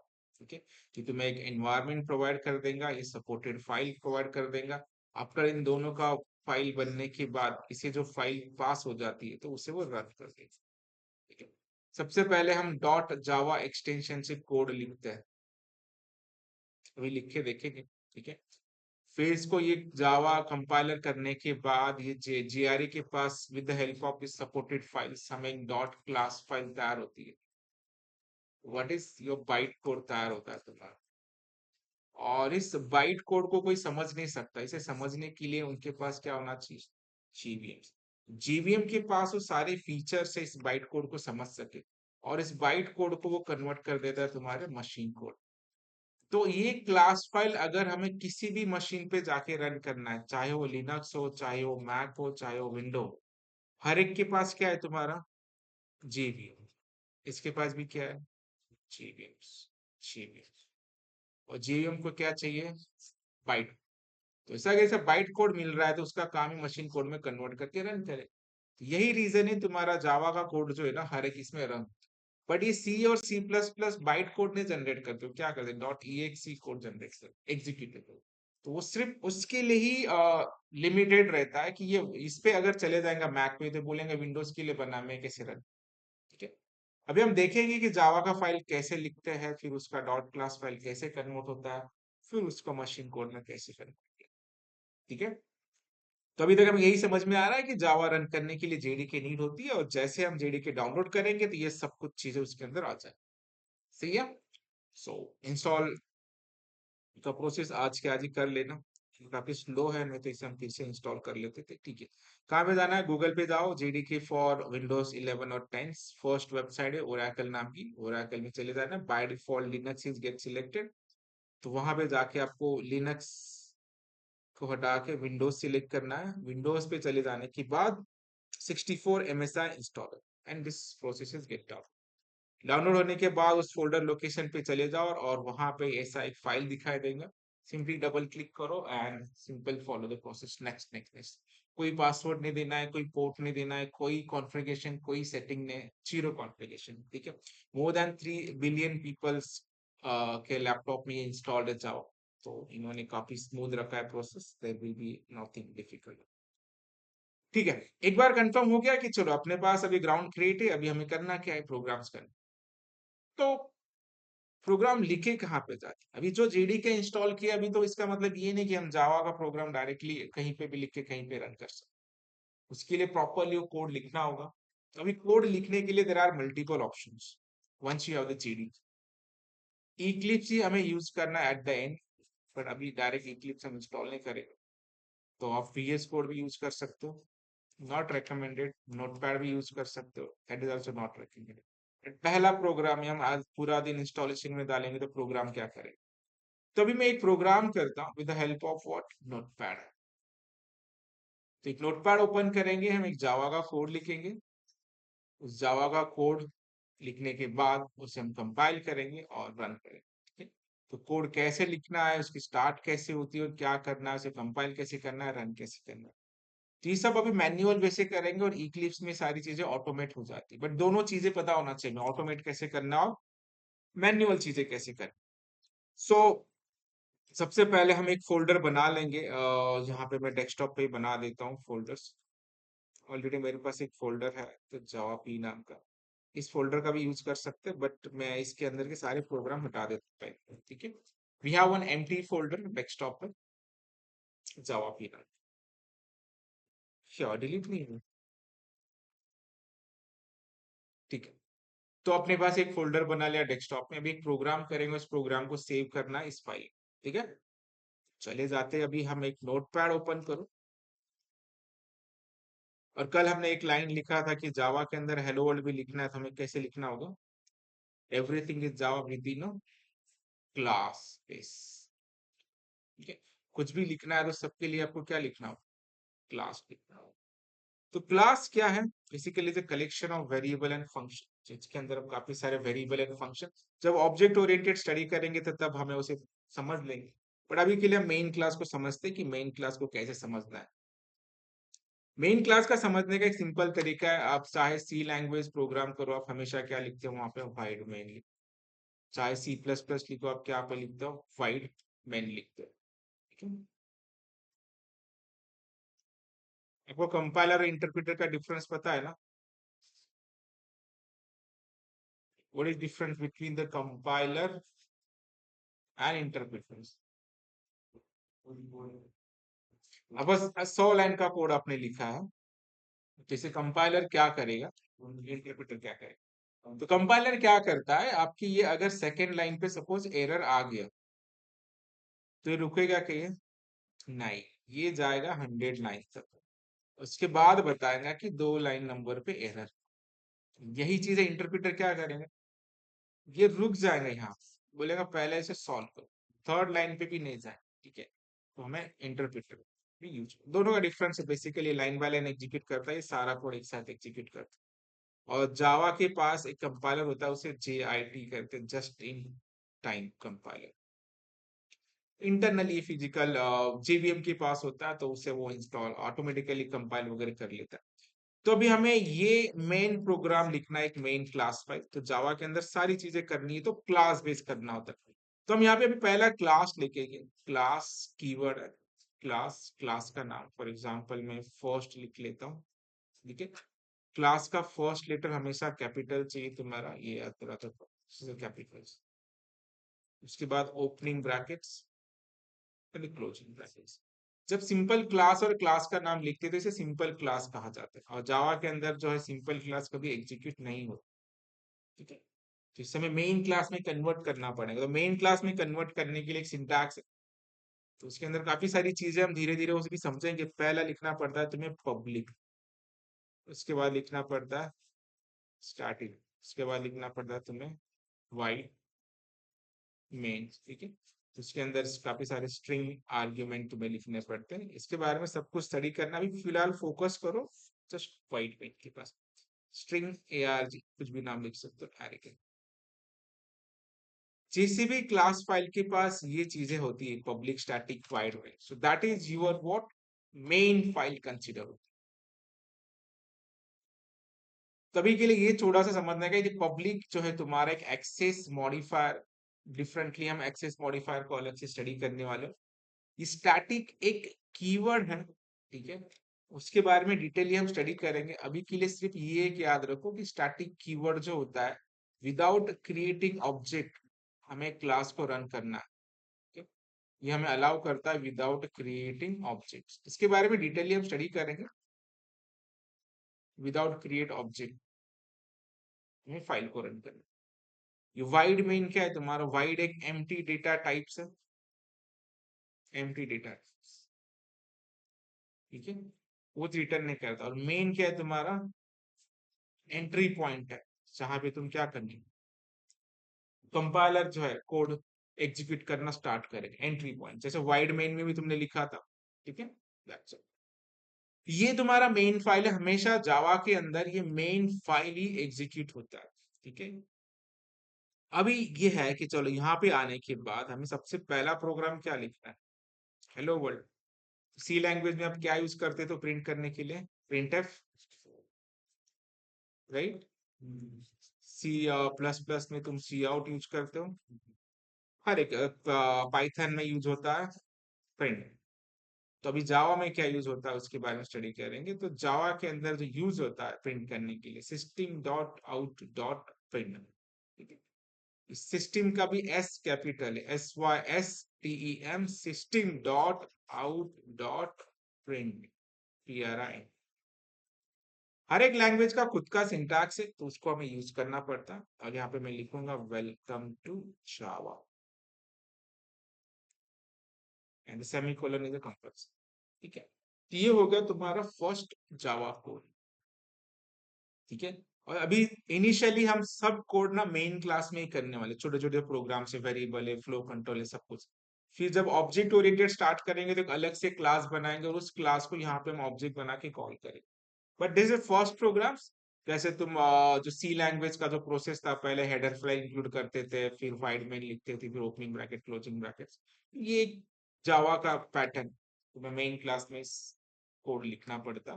ठीक है। कि तुम्हें एक एनवायरनमेंट प्रोवाइड कर देगा, ये सपोर्टेड फाइल प्रोवाइड कर देगा। आफ्टर इन दोनों का फाइल बनने के बाद इसे जो फाइल पास हो जाती है तो उसे वो रन कर देगा, ठीक है। सबसे पहले हम डॉट जावा एक्सटेंशन से कोड लिखते हैं, अभी लिख के देखेंगे, ठीक है। फिर इसको ये जावा कंपाइलर करने के बाद ये जीआरई के पास विद द हेल्प ऑफ इस सपोर्टेड फाइल्स हमें एक डॉट क्लास फाइल तैयार होती है, what is your byte code तैयार होता है तुम्हारा। और इस बाइट कोड को कोई समझ नहीं सकता, इसे समझने के लिए उनके पास क्या होना चाहिए, जीवीएम। जीवीएम के पास वो सारे फीचर से इस बाइट कोड को समझ सके, और इस बाइट कोड को वो कन्वर्ट कर देता है तुम्हारे मशीन कोड। तो ये क्लास फाइल अगर हमें किसी भी मशीन पे जाके रन करना है, चाहे वो लिनक्स हो, चाहे वो मैक हो, चाहे वो विंडो, हर एक के पास क्या है तुम्हारा, जेवीएम। इसके पास भी क्या है, जेवीएम। जेवीएम, और जेवीएम को क्या चाहिए, बाइट। तो ऐसा कैसे बाइट कोड मिल रहा है तो उसका काम है मशीन कोड में कन्वर्ट करके रन करे। तो यही रीजन है तुम्हारा जावा का कोड जो है ना, हर एक इसमें रन। बट ये सी और C plus plus byte code नहीं जनरेट करते हो, क्या करते हैं, dot E X code generate करते एग्जीक्यूटेबल। तो वो सिर्फ उसके लिए ही लिमिटेड रहता है कि ये इस पे अगर चले जाएगा मैक पे तो बोलेंगे विंडोज के लिए बना, मैं कैसे रन। ठीक है, अभी हम देखेंगे कि जावा का फाइल कैसे लिखते हैं, फिर उसका डॉट क्लास फाइल कैसे कन्वर्ट होता है, फिर उसको मशीन कोड में कैसे कन्वर्ट किया। ठीक है, तो अभी तक हमें यही समझ में आ रहा है कि जावा रन करने के लिए जेडीके नीड होती है, और जैसे हम जेडीके डाउनलोड करेंगे तो ये सब कुछ चीजें उसके अंदर आ जाए। सही है, सो इंस्टॉल का प्रोसेस आज के आज ही कर लेना, काफी स्लो है, नहीं तो इसे हम फिर से इंस्टॉल कर लेते थे। ठीक है, कहाँ पे जाना है, गूगल पे जाओ, जेडीके फॉर विंडोज 11 और 10, फर्स्ट वेबसाइट है ओरेकल नाम की, ओरेकल में चले जाना, by default Linux is get selected. तो वहां पे जाके आपको लिनक्स को हटा के विंडोज सिलेक्ट करना है, विंडोज पे चले जाने के बाद 64 MSI installer, and this process is get down. Download होने के बाद उस फोल्डर लोकेशन पे चले जाओ और वहां पे ऐसा एक फाइल दिखाई देगा, सिंपली डबल क्लिक करो and simple follow the process, next next next. कोई पासवर्ड नहीं देना है, कोई पोर्ट नहीं देना है, कोई कॉन्फ़िगरेशन, कोई सेटिंग नहीं, जीरो कॉन्फ़िगरेशन। ठीक है, मोर देन 3 बिलियन पीपल्स के लैपटॉप में ये इंस्टॉल्ड है जावा, तो इन्होंने काफी स्मूथ रखा है process, there will be nothing difficult. ठीक है, एक बार कंफर्म हो गया कि चलो अपने पास अभी ग्राउंड क्रिएट है, अभी हमें करना क्या है, प्रोग्राम्स करना। तो प्रोग्राम लिखे कहाँ पे जाके, अभी जो जेडीके इंस्टॉल किया, अभी तो इसका मतलब ये नहीं कि हम जावा का प्रोग्राम डायरेक्टली कहीं पे भी लिख के कहीं पे रन कर सकते। उसके लिए प्रॉपरली वो कोड लिखना होगा। अभी कोड लिखने के लिए there are multiple options once you have the JDK. Eclipse ही हमें यूज करना है एट द एंड, बट अभी डायरेक्ट इक्लिप्स हम इंस्टॉल नहीं करेंगे। तो आप VS कोड भी यूज कर सकते हो, नॉट रिकमेंडेड। नोटपैड भी यूज कर सकते हो, that is also not recommended. पहला प्रोग्राम हम आज पूरा दिन इंस्टॉलेशन में डालेंगे, तो प्रोग्राम क्या करें। तो अभी मैं एक प्रोग्राम करता हूँ with the help of what, notepad. तो एक नोटपैड ओपन करेंगे, हम एक जावा का कोड लिखेंगे, उस जावा का कोड लिखने के बाद उसे हम कंपाइल करेंगे और रन करेंगे। ठीक है, तो कोड कैसे लिखना है, उसकी स्टार्ट कैसे होती है और क्या करना है, उसे कंपाइल कैसे करना है, रन कैसे करना है, तो ये सब अभी मैन्युअल वैसे करेंगे, और इक्लिप्स में सारी चीजें ऑटोमेट हो जाती है, बट दोनों चीजें पता होना चाहिए, ऑटोमेट कैसे करना और मैन्युअल चीजें कैसे करना। सो सबसे पहले हम एक फोल्डर बना लेंगे, यहाँ पे मैं डेस्कटॉप पे ही बना देता हूँ फोल्डर्स। ऑलरेडी मेरे पास एक फोल्डर है, तो जावा पी नाम का, इस फोल्डर का भी यूज कर सकते हैं, बट मैं इसके अंदर के सारे प्रोग्राम हटा देता हूँ। ठीक है, we have one empty folder desktop पे, जावा पी नाम। क्या डिलीट नहीं हुआ? ठीक है, तो अपने पास एक फोल्डर बना लिया डेस्कटॉप में, अभी एक प्रोग्राम करेंगे, उस प्रोग्राम को सेव करना है इस फाइल। ठीक है, चले जाते हैं, अभी हम एक नोटपैड ओपन करो, और कल हमने एक लाइन लिखा था कि जावा के अंदर हेलो वर्ल्ड भी लिखना है, तो हमें कैसे लिखना होगा, everything is Java with in a class base. ठीक है, कुछ भी लिखना है तो सबके लिए आपको क्या लिखना होगा, क्लास लिखना होगा। तो क्लास क्या है, basically the collection of variable and function, जिसके अंदर हम काफी सारे वेरिएबल एंड फंक्शन, जब ऑब्जेक्ट ओरिएंटेड स्टडी करेंगे तो तब हमें उसे समझ लेंगे, बट अभी के लिए हम मेन क्लास को समझते हैं कि मेन क्लास को कैसे समझना है। मेन क्लास का समझने का एक सिंपल तरीका है, आप चाहे सी लैंग्वेज प्रोग्राम करो, आप हमेशा क्या लिखते हो वहां पे, वाइड मेन लिखते हो। चाहे C++ लिखो, आप क्या पे लिखते हो, वाइड मेन लिखते हो। ठीक है, आपको कंपाइलर और इंटरप्रेटर का डिफरेंस पता है ना, what is difference between the compiler and interpreter. अब बस 100 लाइन का कोड आपने लिखा है, जैसे कंपाइलर क्या करेगा, इंटरप्रेटर क्या करेगा। तो कंपाइलर क्या करता है, आपकी ये अगर सेकेंड लाइन पे सपोज एरर आ गया, तो ये रुकेगा कि ये नहीं, ये जाएगा 100 लाइन तक, उसके बाद बताएगा कि 2 लाइन नंबर पे एरर। यही चीज है, इंटरप्रेटर क्या करेगा, ये रुक जाएगा यहाँ, बोलेगा पहले इसे सॉल्व करो, थर्ड लाइन पे भी नहीं जाए। ठीक है, तो हमें इंटरप्रेटर भी यूज, दोनों का डिफरेंस है, basically line by line execute करता है, ये सारा कोड एक साथ एग्जीक्यूट करता है। और जावा के पास एक कंपाइलर होता है, उसे JIT करते हैं, just in time compiler. Internally physical JVM के पास होता है, तो उसे वो इंस्टॉल ऑटोमेटिकली कंपाइल वगैरह कर लेता है। तो अभी हमें ये मेन प्रोग्राम लिखना है, एक मेन क्लास फाइल, तो जावा के अंदर सारी चीजें करनी है तो क्लास बेस करना होता है। तो हम यहाँ पे अभी पहला क्लास लेके गए, क्लास कीवर्ड है, क्लास, क्लास का नाम फॉर एग्जांपल मैं फर्स्ट लिख लेता हूँ, ठीक है। क्लास का फर्स्ट लेटर हमेशा कैपिटल चाहिए तुम्हारा, ये याद रहा था, कैपिटल। उसके बाद ओपनिंग ब्रैकेट्स, क्लोजिंग ब्रैकेट्स। जब सिंपल क्लास और क्लास का नाम लिखते हैं तो इसे सिंपल क्लास कहा जाता है, और जावा के अंदर जो है सिंपल क्लास कभी एग्जीक्यूट नहीं होता, ठीक है। तो इस समय मेन क्लास में कन्वर्ट करना पड़ेगा, तो मेन क्लास में कन्वर्ट करने के लिए एक सिंटैक्स है, तो उसके अंदर काफी सारी चीजें हम धीरे धीरे उसे भी समझेंगे। पहला लिखना पड़ता है तुम्हें पब्लिक, उसके बाद लिखना पड़ता है स्टार्टिंग, उसके बाद लिखना पड़ता है तुम्हें वाइड मेन, ठीक है। तो इसके अंदर काफी सारे स्ट्रिंग आर्ग्यूमेंट तुम्हें लिखने पड़ते हैं, इसके बारे में सब कुछ स्टडी करना, अभी फिलहाल फोकस करो जस्ट वाइट पेन के पास। स्ट्रिंग ARG कुछ भी नाम लिख सकते हो, अरे के किसी भी क्लास फाइल के पास ये चीजें होती है, public static void main, so that is your what main file consider. तभी के लिए ये थोड़ा सा समझना है कि पब्लिक जो है तुम्हारा एक एक्सेस मॉडिफायर, डिफरेंटली हम एक्सेस मॉडिफायर को अलग से स्टडी करने वाले हो। स्टैटिक एक कीवर्ड है, ठीक है, उसके बारे में डिटेली हम स्टडी करेंगे। अभी के लिए सिर्फ ये एक याद रखो कि स्टैटिक कीवर्ड जो होता है, विदाउट क्रिएटिंग ऑब्जेक्ट हमें क्लास को रन करना है, ठीक है? ये हमें अलाउ करता है विदाउट क्रिएटिंग ऑब्जेक्ट्स, इसके बारे में डिटेली हम स्टडी करेंगे। विदाउट क्रिएट ऑब्जेक्ट हमें फाइल को रन करना। ये वाइड मेन क्या है तुम्हारा, वाइड एक एम्प्टी डेटा टाइप्स है, एम्प्टी डेटा, ठीक है, वो रिटर्न नहीं करता। और मेन क्या है तुम्हारा, एंट्री पॉइंट है, जहां पे तुम क्या करनी, कंपाइलर जो है कोड एग्जीक्यूट करना स्टार्ट करेगा, एंट्री पॉइंट, जैसे वाइड मेन में भी तुमने लिखा था, ठीक है। That's it. ये तुम्हारा मेन फाइल है, हमेशा जावा के अंदर ये मेन फाइल ही एग्जीक्यूट होता है, ठीक है। अभी ये है कि चलो यहाँ पे आने के बाद हमें सबसे पहला प्रोग्राम क्या लिखना है, हेलो वर्ल्ड। सी लैंग्वेज में आप क्या यूज करते तो प्रिंट करने के लिए, printf, right. C plus plus में तुम सी आउट यूज करते हो, हर एक पाइथन में यूज होता है प्रिंट। तो अभी जावा में क्या यूज होता है उसके बारे में स्टडी करेंगे। तो जावा के अंदर जो यूज होता है प्रिंट करने के लिए, system dot out dot print, ठीक है। सिस्टम का भी एस कैपिटल है, SYSTEM, system dot out dot print, PRI। हर एक लैंग्वेज का खुद का सिंटैक्स है, तो उसको हमें यूज करना पड़ता है। और यहाँ पे मैं लिखूंगा welcome to Java and semicolon is a compulsion, ठीक है। तो ये हो गया तुम्हारा फर्स्ट जावा कोड, ठीक है। और अभी इनिशियली हम सब कोड ना मेन क्लास में ही करने वाले, छोटे छोटे प्रोग्राम से, वेरिएबल है, फ्लो कंट्रोल है, सब कुछ। फिर जब ऑब्जेक्ट ओरिएंटेड स्टार्ट करेंगे तो एक अलग से क्लास बनाएंगे, और उस क्लास को यहाँ पे हम ऑब्जेक्ट बना के कॉल करेंगे। But this is first programs. जैसे तुम जो सी लैंग्वेज का जो प्रोसेस था, पहले हेडर फाइल इंक्लूड करते थे, फिर वाइड मेन लिखते थे, फिर ओपनिंग ब्रैकेट क्लोजिंग ब्रैकेट, ये जावा का पैटर्न, तुम्हें मेन क्लास में कोड लिखना पड़ता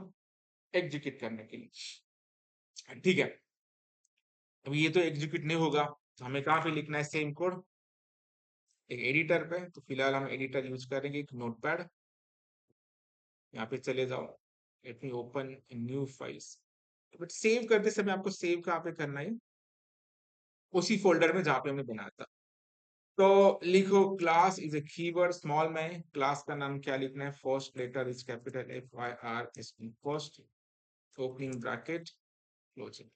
एग्जीक्यूट करने के लिए, ठीक है। अब ये तो एग्जीक्यूट नहीं होगा, तो हमें कहाँ पे लिखना है सेम कोड, एक एडिटर पे। तो फिलहाल हम एडिटर यूज करेंगे, एक नोटपैड, यहाँ पे चले जाओ, let me open new files. But save करते समय आपको सेव कहाँ पे करना है, उसी फोल्डर में जहाँ पे हमने बनाया था। तो लिखो class is a keyword, small में क्लास का नाम क्या लिखना है, first letter is capital FIRST, first, opening bracket closing.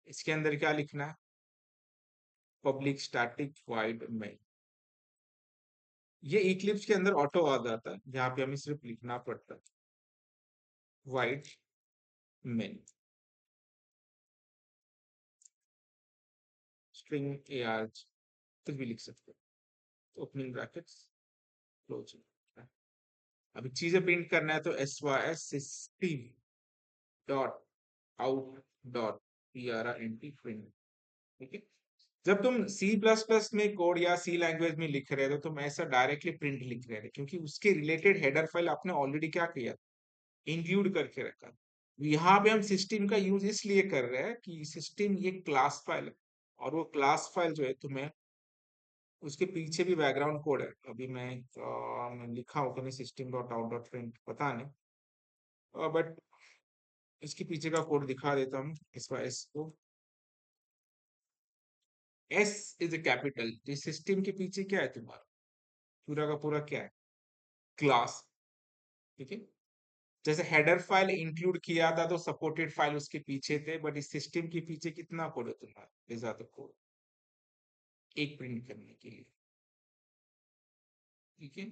इसके अंदर क्या लिखना है, पब्लिक स्टैटिक वाइड मेन। ये इक्लिप्स के अंदर ऑटो आ जाता है, जहाँ पे हमें सिर्फ लिखना पड़ता है वाइड मेन, स्ट्रिंग ARG, कुछ भी लिख सकते हो, ओपनिंग ब्रैकेट्स क्लोजिंग। अभी चीजें प्रिंट करना है, तो SYSTEAM dot out dot PRINT print, ठीक है। जब तुम सी प्लस प्लस में कोड या सी लैंग्वेज में लिख रहे थे, तो तुम ऐसा डायरेक्टली प्रिंट लिख रहे थे, क्योंकि उसके रिलेटेड हेडर फाइल आपने ऑलरेडी क्या किया, इंक्लूड करके रखा। यहाँ पे हम सिस्टम का यूज इसलिए कर रहे हैं कि सिस्टम ये क्लास फाइल है, और वो क्लास फाइल जो है तुम्हें उसके पीछे भी बैकग्राउंड कोड है। अभी मैं लिखा होगा नहीं, system dot out dot print, पता नहीं, बट इसके पीछे का कोड दिखा देता हूँ। इसका एस को, एस इज ए कैपिटल। इस सिस्टम के पीछे क्या है तुम्हारा, पूरा का पूरा क्या है, क्लास। ठीक है, जैसे हेडर फाइल इंक्लूड किया था तो सपोर्टेड फाइल उसके पीछे थे, बट इस सिस्टम के पीछे कितना कोड है तुम्हारा, ज्यादा कोड, एक प्रिंट करने के लिए। ठीक है,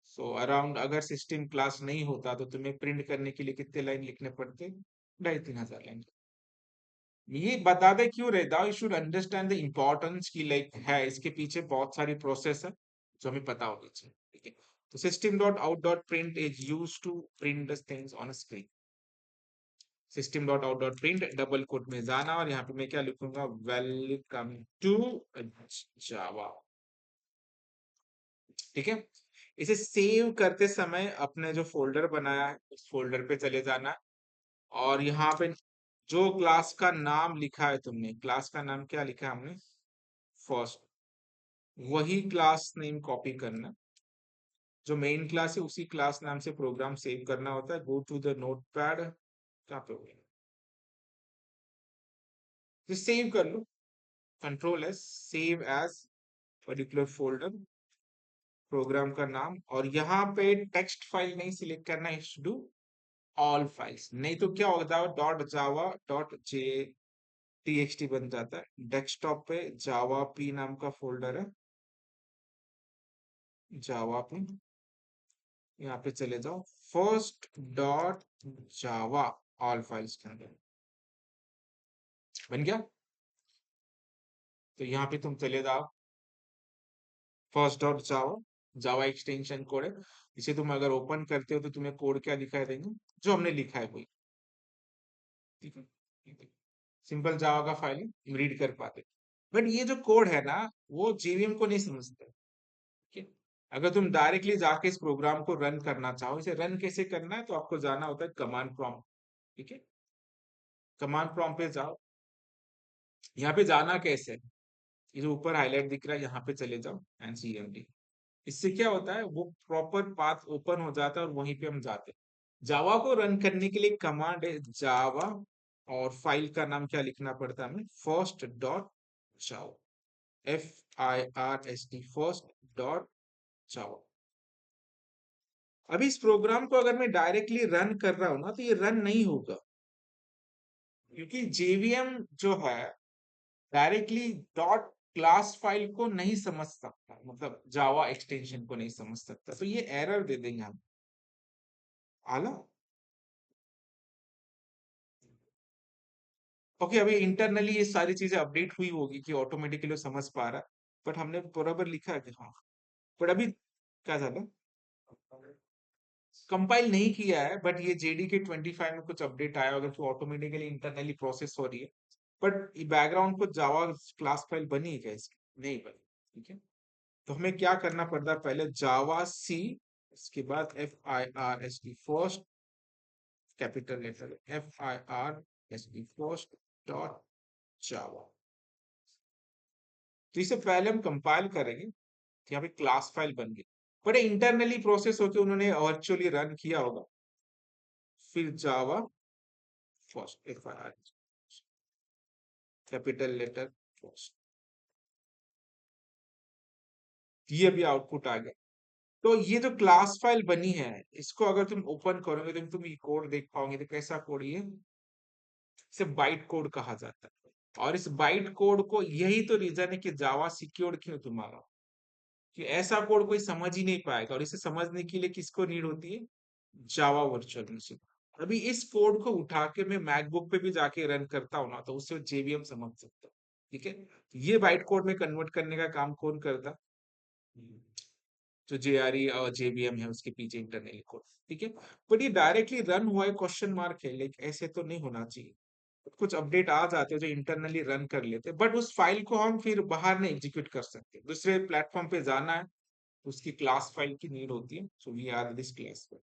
सो अराउंड, अगर सिस्टम क्लास नहीं होता तो तुम्हें प्रिंट करने के लिए कितने लाइन लिखने पड़ते, 2500 लाइन। ये बता दे क्यों रहता, you should understand the importance की, लाइक है इसके पीछे बहुत सारी प्रोसेस है जो हमें पता होनी चाहिए। ठीक है, तो system dot out dot print is use to print the things on a screen. System dot out dot print, double quote में जाना, और यहाँ पे मैं क्या लिखूंगा, वेलकम टू जावा। ठीक है, इसे सेव करते समय अपने जो फोल्डर बनाया है उस फोल्डर पे चले जाना है, और यहाँ पे जो क्लास का नाम लिखा है तुमने, क्लास का नाम क्या लिखा है हमने, फर्स्ट, वही क्लास नेम कॉपी करना। जो मेन क्लास है उसी क्लास नाम से प्रोग्राम सेव करना होता है। गो टू द नोटपैड, कहाँ पे हो गया, सेव कर लो, control S, save as particular folder, program का नाम, और यहाँ पे टेक्स्ट फाइल नहीं सिलेक्ट करना है, डू ऑल फाइल्स, नहीं तो क्या होता है, dot Java dot J TXT बन जाता है। डेस्कटॉप पे जावा पी नाम का फोल्डर है, जावा पी, यहाँ पे चले जाओ, फर्स्ट डॉट जावा, ऑल फाइल्स के अंदर बन गया। तो यहाँ पे तुम चले जाओ, फर्स्ट डॉट जावा, जावा एक्सटेंशन कोड है, इसे तुम अगर ओपन करते हो तो तुम्हें कोड क्या दिखाई देंगे, जो हमने लिखा है वही। ठीक है, सिंपल जावा का फाइल हम रीड कर पाते, बट ये जो कोड है ना, वो जेवीएम को नहीं समझते। ठीक है, अगर तुम डायरेक्टली जाके इस प्रोग्राम को रन करना चाहो, इसे रन कैसे करना है, तो आपको जाना होता है कमांड प्रॉम्प्ट। ठीक है, कमांड प्रॉम्प्ट पे जाओ, यहाँ पे जाना कैसे, ये जो ऊपर हाईलाइट दिख रहा है यहाँ पे चले जाओ, एनसीएमडी। इससे क्या होता है, वो प्रॉपर पाथ ओपन हो जाता है और वहीं पे हम जाते हैं। जावा को रन करने के लिए कमांड है जावा, और फाइल का नाम क्या लिखना पड़ता है हमें, फर्स्ट डॉट जावा, FIRST, फर्स्ट डॉट जावा। अभी इस प्रोग्राम को अगर मैं डायरेक्टली रन कर रहा हूं ना, तो ये रन नहीं होगा, क्योंकि जेवीएम जो है डायरेक्टली डॉट क्लास फाइल को नहीं समझ सकता, मतलब जावा एक्सटेंशन को नहीं समझ सकता, तो ये एरर दे देंगे हम। आला, ओके, अभी इंटरनली ये सारी चीजें अपडेट हुई होगी कि ऑटोमेटिकली समझ पा रहा है, बट हमने बराबर लिखा है कि हाँ, बट अभी क्या था, कंपाइल नहीं किया है, बट ये JDK 25 में कुछ अपडेट आया होगा तो ऑटोमेटिकली इंटरनली प्रोसेस हो रही है, बट बैकग्राउंड को जावा क्लास फाइल बनी है क्या इसकी, नहीं बनी। ठीक है, तो हमें क्या करना पड़ता है, पहले जावा सी, इसके बाद FIRST, first, capital letter FIRST, first dot Java. तो इसे पहले हम कंपाइल करेंगे, तो यहाँ पे क्लास फाइल बन गई, बट इंटरनली प्रोसेस होकर उन्होंने वर्चुअली रन किया होगा। फिर Java first, FIR, capital letter first, ये भी आउटपुट आ गया। तो ये जो क्लास फाइल बनी है, इसको अगर तुम ओपन करोगे तो तुम ये कोड देख पाओगे, तो कैसा कोड, ये इसे बाइट कोड कहा जाता है। और इस बाइट कोड को, यही तो रीजन है कि जावा सिक्योर्ड क्यों तुम्हारा, कि ऐसा कोड कोई समझ ही नहीं पाएगा, और इसे समझने के लिए किसको नीड होती है, जावा वर्चुअल मशीन। अभी इस कोड को उठा के मैं मैकबुक पे भी जाके रन करता हूँ ना, तो उससे जेवीएम समझ सकता हूँ। ठीक है, ये बाइट कोड में कन्वर्ट करने का काम कौन करता, जो JRE और JVM है उसके पीछे इंटरनल कोड। ठीक है, बट ये डायरेक्टली रन हुआ है, क्वेश्चन मार्क है, लाइक ऐसे तो नहीं होना चाहिए। कुछ अपडेट आ जाते हैं जो इंटरनली रन कर लेते हैं, बट उस फाइल को हम फिर बाहर नहीं एग्जीक्यूट कर सकते, दूसरे प्लेटफॉर्म पे जाना है, उसकी क्लास फाइल की नीड होती है, so we are this class file.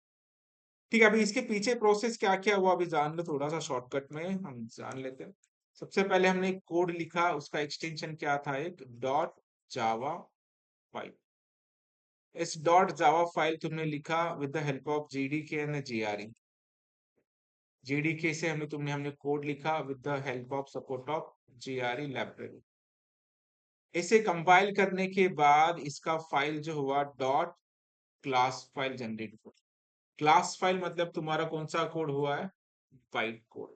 ठीक है, अभी इसके पीछे प्रोसेस क्या क्या हुआ अभी जान लो, थोड़ा सा शॉर्टकट में हम जान लेते हैं। सबसे पहले हमने एक कोड लिखा, उसका एक्सटेंशन क्या था, एक डॉट जावा फाइल। इस डॉट जावा फाइल तुमने लिखा with the help of JDK and GRE. JDK से हमने कोड लिखा with the help of support of GRE library. इसे कंपाइल करने के बाद इसका फाइल जो हुआ डॉट क्लास फाइल जनरेट हुआ। क्लास फाइल मतलब तुम्हारा कौन सा कोड हुआ है? Byte code.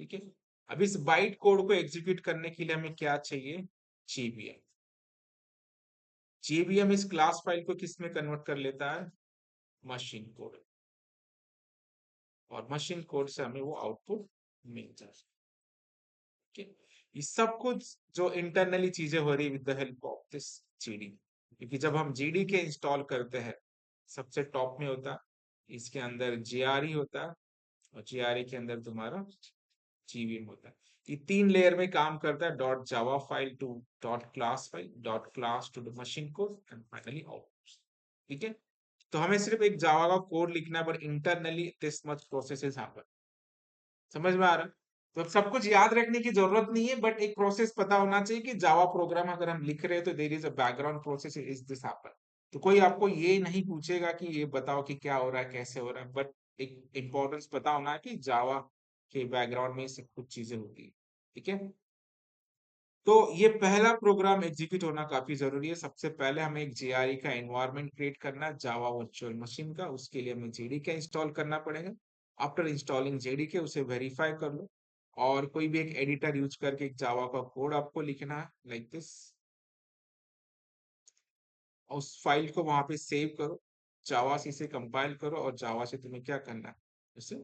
ठीक है। अब इस बाइट कोड को एग्जीक्यूट करने के लिए हमें क्या चाहिए? जेबीएम। जेबीएम इस क्लास फाइल को किस में कन्वर्ट कर लेता है? Machine code. और मशीन कोड से हमें वो आउटपुट मिल जाए। ठीक है। ये सब कुछ जो इंटरनली चीजें हो रही with the help of this GD. क्योंकि जब हम जीडी के इंस्टॉल करते हैं, सबसे टॉप में होता है, इसके अंदर जीआरई होता है, और जीआरई के अंदर तुम्हारा जीवीएम होता है। ये तीन लेयर में काम करता है, dot Java file to dot class file, dot class to the machine code and finally output. ठीक है। तो हमें सिर्फ एक जावा का कोड लिखना है, but internally this much process happen. समझ में आ रहा है? तो अब सब कुछ याद रखने की जरूरत नहीं है, बट एक प्रोसेस पता होना चाहिए कि जावा प्रोग्राम अगर हम लिख रहे हैं तो there is a background process is this happen. तो कोई आपको ये नहीं पूछेगा कि ये बताओ कि क्या हो रहा है, कैसे हो रहा है, बट एक इंपॉर्टेंस पता होना है कि जावा के बैकग्राउंड में सब कुछ चीजें होती है। ठीक है। तो ये पहला प्रोग्राम एग्जीक्यूट होना काफी जरूरी है। सबसे पहले हमें एक जेआरई का एनवायरनमेंट क्रिएट करना है जावा वर्चुअल मशीन का। उसके लिए हमें जेडीके इंस्टॉल करना पड़ेगा। आफ्टर इंस्टॉलिंग जेडीके उसे वेरीफाई कर लो, और कोई भी एक एडिटर यूज करके एक जावा का कोड आपको लिखना है लाइक दिस। उस फाइल को वहां पे सेव करो, जावा से इसे कंपाइल करो, और जावा से तुम्हें क्या करना है? इसे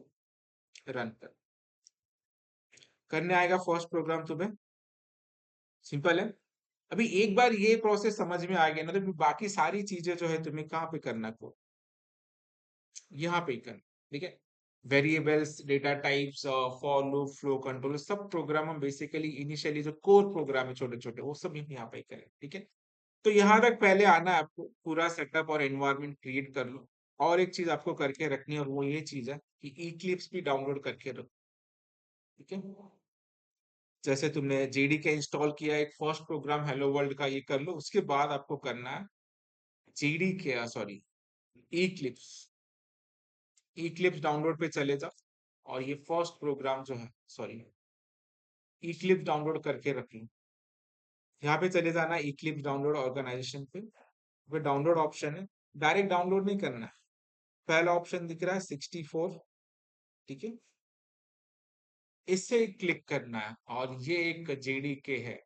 रन कर करने आएगा फर्स्ट प्रोग्राम तुम्हें। सिंपल है। अभी एक बार ये प्रोसेस समझ में आ गया ना, तो फिर बाकी सारी चीजें जो है तुम्हें कहाँ पे करना को? यहाँ पे ही करना। ठीक है। Variables, data types, for loop, flow control, सब प्रोग्राम हम बेसिकली इनिशियली जो कोर प्रोग्राम है छोटे छोटे, वो सब हम यहाँ पे ही करें। ठीक है। तो यहाँ तक पहले आना है आपको, पूरा सेटअप और एनवायरनमेंट क्रिएट कर लो। और एक चीज आपको करके रखनी है, और वो ये चीज है कि इक्लिप्स भी डाउनलोड करके रखो। ठीक है। जैसे तुमने जेडी के इंस्टॉल किया, एक फर्स्ट प्रोग्राम हेलो वर्ल्ड का ये कर लो, उसके बाद आपको करना है जेडी के सॉरी इक्लिप्स। इक्लिप्स डाउनलोड पे चले जाओ, और ये फर्स्ट प्रोग्राम जो है सॉरी इक्लिप्स डाउनलोड करके रख लो। यहाँ पे चले जाना इक्लिप्स डाउनलोड ऑर्गेनाइजेशन पे, वो डाउनलोड ऑप्शन है। डायरेक्ट डाउनलोड नहीं करना है। पहला ऑप्शन दिख रहा है 64। ठीक है। इसे क्लिक करना है, और ये एक जेडीके है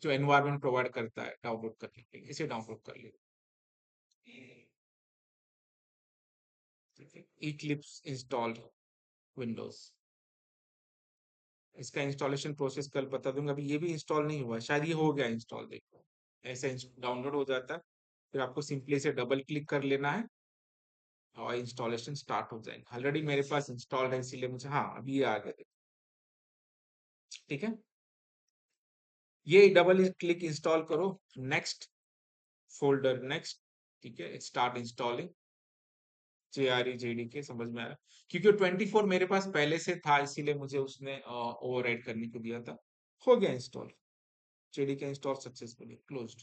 जो एनवायरनमेंट प्रोवाइड करता है डाउनलोड करने के लिए। इसे डाउनलोड कर ले। Eclipse install Windows. इसका इंस्टॉलेशन प्रोसेस कल बता दूंगा। अभी ये भी इंस्टॉल नहीं हुआ, शायद ये हो गया इंस्टॉल। देखो ऐसे डाउनलोड हो जाता है, फिर आपको सिंपली से डबल क्लिक कर लेना है, और इंस्टॉलेशन स्टार्ट हो जाएगा। ऑलरेडी मेरे पास इंस्टॉल्ड है, इसीलिए मुझे, हाँ अभी ये आ गया। ठीक है। ये डबल क्लिक इंस्टॉल करो। Next folder next. ठीक है। Start installing JRE JDK. समझ में आया? क्योंकि 24 मेरे पास पहले से था, इसीलिए मुझे उसने ओवरराइड करने को दिया था। हो गया install. JDK install successfully closed.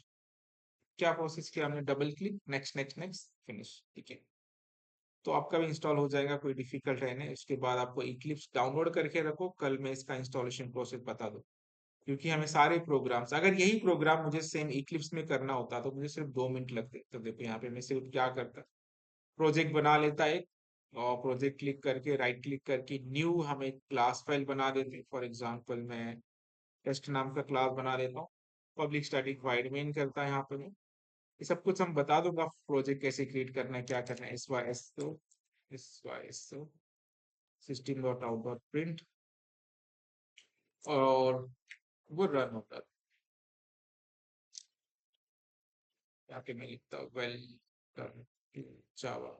क्या प्रोसेस किया हमने? Double click, next next next, finish. ठीक है। तो आपका भी इंस्टॉल हो जाएगा, कोई डिफिकल्ट है नहीं। उसके बाद आपको इक्लिप्स डाउनलोड करके रखो, कल मैं इसका इंस्टॉलेशन प्रोसेस बता दूं। क्योंकि हमें सारे प्रोग्राम्स, अगर यही प्रोग्राम मुझे सेम इक्लिप्स में करना होता तो मुझे सिर्फ 2 मिनट लगते। तो देखो यहाँ पे मैं सिर्फ क्या करता, प्रोजेक्ट बना लेता एक, और प्रोजेक्ट क्लिक करके राइट क्लिक करके न्यू हम एक क्लास फाइल बना देते। फॉर एग्जांपल मैं टेस्ट नाम का क्लास बना देता हूँ। पब्लिक स्टैटिक वाइड मेन करता है यहाँ पे मैं। ये सब कुछ हम बता दूंगा, प्रोजेक्ट कैसे क्रिएट करना है, क्या करना है। S Y S system dot out dot print, और वो रन होता है। यहाँ पे मैं लिखता हूँ वेलकम टू जावा।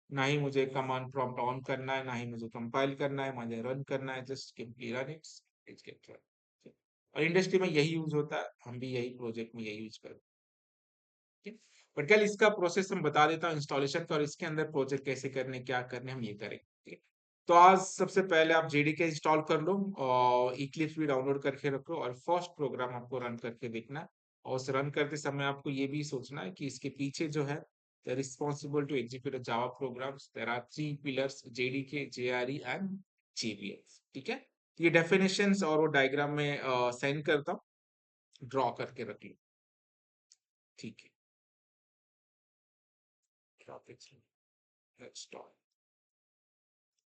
ना ही मुझे कमांड प्रॉम्प्ट ऑन करना है, ना ही मुझे कंपाइल करना है, मुझे रन करना है। Just simply run it, it's get run. और इंडस्ट्री में यही यूज होता है, हम भी यही प्रोजेक्ट में यही यूज करते हैं। बट कल इसका प्रोसेस हम बता देता हूँ इंस्टॉलेशन का, और इसके अंदर प्रोजेक्ट कैसे करने, क्या करने, हम ये करेंगे। ठीक है? तो आज सबसे पहले आप जेडीके इंस्टॉल कर लो, और इक्लिप्स भी डाउनलोड करके रखो, और फर्स्ट प्रोग्राम आपको रन करके देखना। और उसे रन करते समय आपको ये भी सोचना है कि इसके पीछे जो है responsible to execute Java programs, there are 3 pillars, JDK, JRE and JVS. ठीक है, ये डेफिनेशंस और वो डायग्राम में सेंड करता हूँ, ड्रॉ करके रख लो। ठीक है, let's start.